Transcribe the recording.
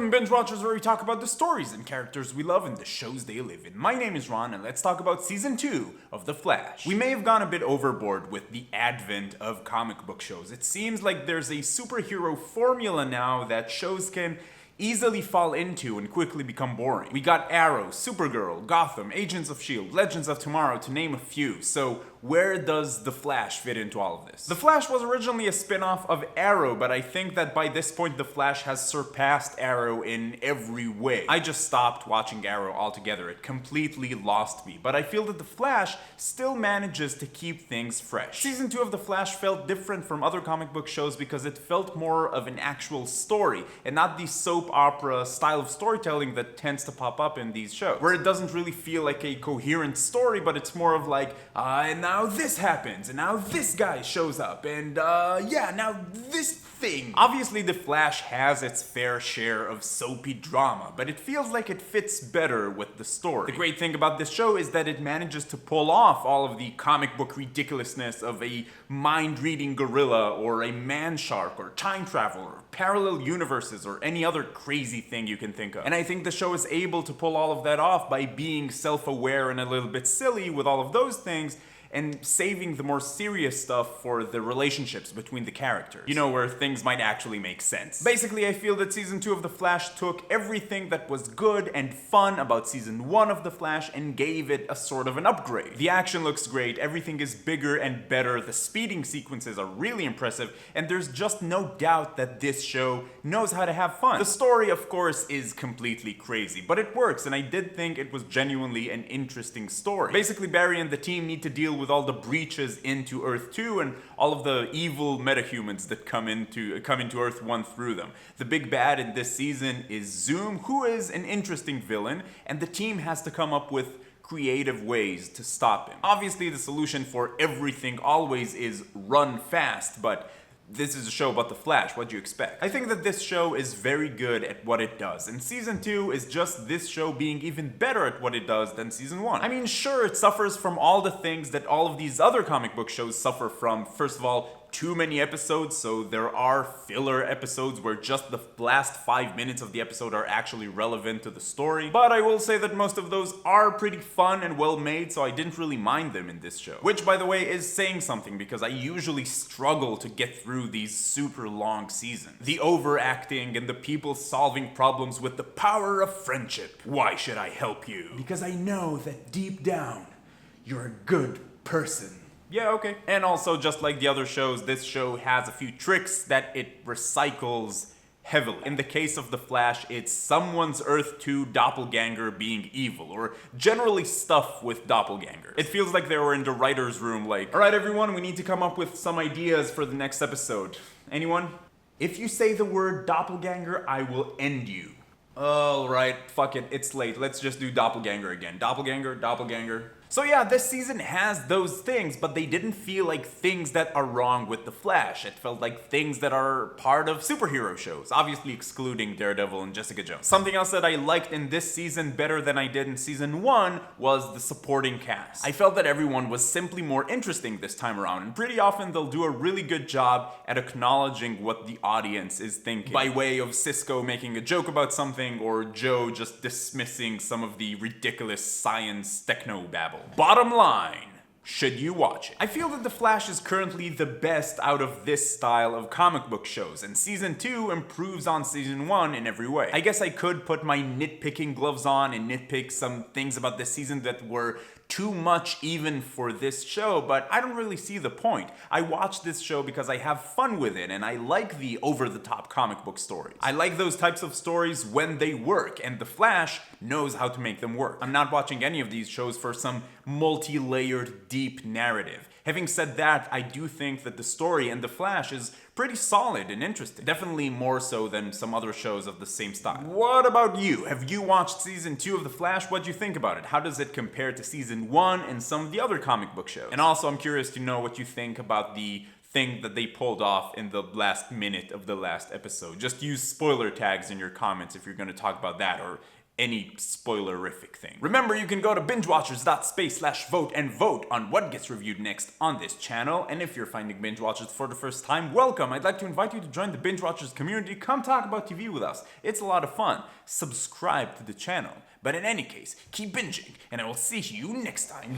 Welcome, binge watchers, where we talk about the stories and characters we love and the shows they live in. My name is Ron, and let's talk about season 2 of The Flash. We may have gone a bit overboard with the advent of comic book shows. It seems like there's a superhero formula now that shows can easily fall into and quickly become boring. We got Arrow, Supergirl, Gotham, Agents of S.H.I.E.L.D., Legends of Tomorrow, to name a few. So where does The Flash fit into all of this? The Flash was originally a spin-off of Arrow, but I think that by this point The Flash has surpassed Arrow in every way. I just stopped watching Arrow altogether. It completely lost me, but I feel that The Flash still manages to keep things fresh. Season 2 of The Flash felt different from other comic book shows because it felt more of an actual story and not the soap opera style of storytelling that tends to pop up in these shows, where it doesn't really feel like a coherent story, but it's more of like, and now this happens, and now this guy shows up, and now this thing. Obviously, The Flash has its fair share of soapy drama, but it feels like it fits better with the story. The great thing about this show is that it manages to pull off all of the comic book ridiculousness of a mind-reading gorilla, or a man-shark, or time travel, or parallel universes, or any other crazy thing you can think of. And I think the show is able to pull all of that off by being self-aware and a little bit silly with all of those things, and saving the more serious stuff for the relationships between the characters. You know, where things might actually make sense. Basically, I feel that season 2 of The Flash took everything that was good and fun about season 1 of The Flash and gave it a sort of an upgrade. The action looks great, everything is bigger and better, the speeding sequences are really impressive, and there's just no doubt that this show knows how to have fun. The story, of course, is completely crazy, but it works, and I did think it was genuinely an interesting story. Basically, Barry and the team need to deal with all the breaches into Earth 2 and all of the evil metahumans that come into Earth 1 through them. The big bad in this season is Zoom, who is an interesting villain, and the team has to come up with creative ways to stop him. Obviously, the solution for everything always is run fast, but this is a show about The Flash, what do you expect? I think that this show is very good at what it does, and season 2 is just this show being even better at what it does than season 1. I mean, sure, it suffers from all the things that all of these other comic book shows suffer from. First of all, too many episodes, so there are filler episodes where just the last 5 minutes of the episode are actually relevant to the story. But I will say that most of those are pretty fun and well made, so I didn't really mind them in this show. Which, by the way, is saying something, because I usually struggle to get through these super long seasons. The overacting and the people solving problems with the power of friendship. Why should I help you? Because I know that deep down, you're a good person. Yeah, okay. And also, just like the other shows, this show has a few tricks that it recycles heavily. In the case of The Flash, it's someone's Earth 2 doppelganger being evil, or generally stuff with doppelgangers. It feels like they were in the writer's room like, alright everyone, we need to come up with some ideas for the next episode. Anyone? If you say the word doppelganger, I will end you. Alright, fuck it, it's late. Let's just do doppelganger again. Doppelganger, doppelganger. So yeah, this season has those things, but they didn't feel like things that are wrong with The Flash. It felt like things that are part of superhero shows, obviously excluding Daredevil and Jessica Jones. Something else that I liked in this season better than I did in season 1 was the supporting cast. I felt that everyone was simply more interesting this time around, and pretty often they'll do a really good job at acknowledging what the audience is thinking, by way of Cisco making a joke about something, or Joe just dismissing some of the ridiculous science techno-babble. Bottom line, should you watch it? I feel that The Flash is currently the best out of this style of comic book shows, and season 2 improves on season 1 in every way. I guess I could put my nitpicking gloves on and nitpick some things about this season that were too much even for this show, but I don't really see the point. I watch this show because I have fun with it, and I like the over-the-top comic book stories. I like those types of stories when they work, and The Flash knows how to make them work. I'm not watching any of these shows for some multi-layered, deep narrative. Having said that, I do think that the story in The Flash is pretty solid and interesting. Definitely more so than some other shows of the same style. What about you? Have you watched season 2 of The Flash? What do you think about it? How does it compare to season 1 and some of the other comic book shows? And also, I'm curious to know what you think about the thing that they pulled off in the last minute of the last episode. Just use spoiler tags in your comments if you're going to talk about that, or any spoilerific thing. Remember, you can go to bingewatchers.space/vote and vote on what gets reviewed next on this channel. And if you're finding Binge Watchers for the first time, welcome. I'd like to invite you to join the Binge Watchers community. Come talk about TV with us. It's a lot of fun. Subscribe to the channel. But in any case, keep binging, and I will see you next time.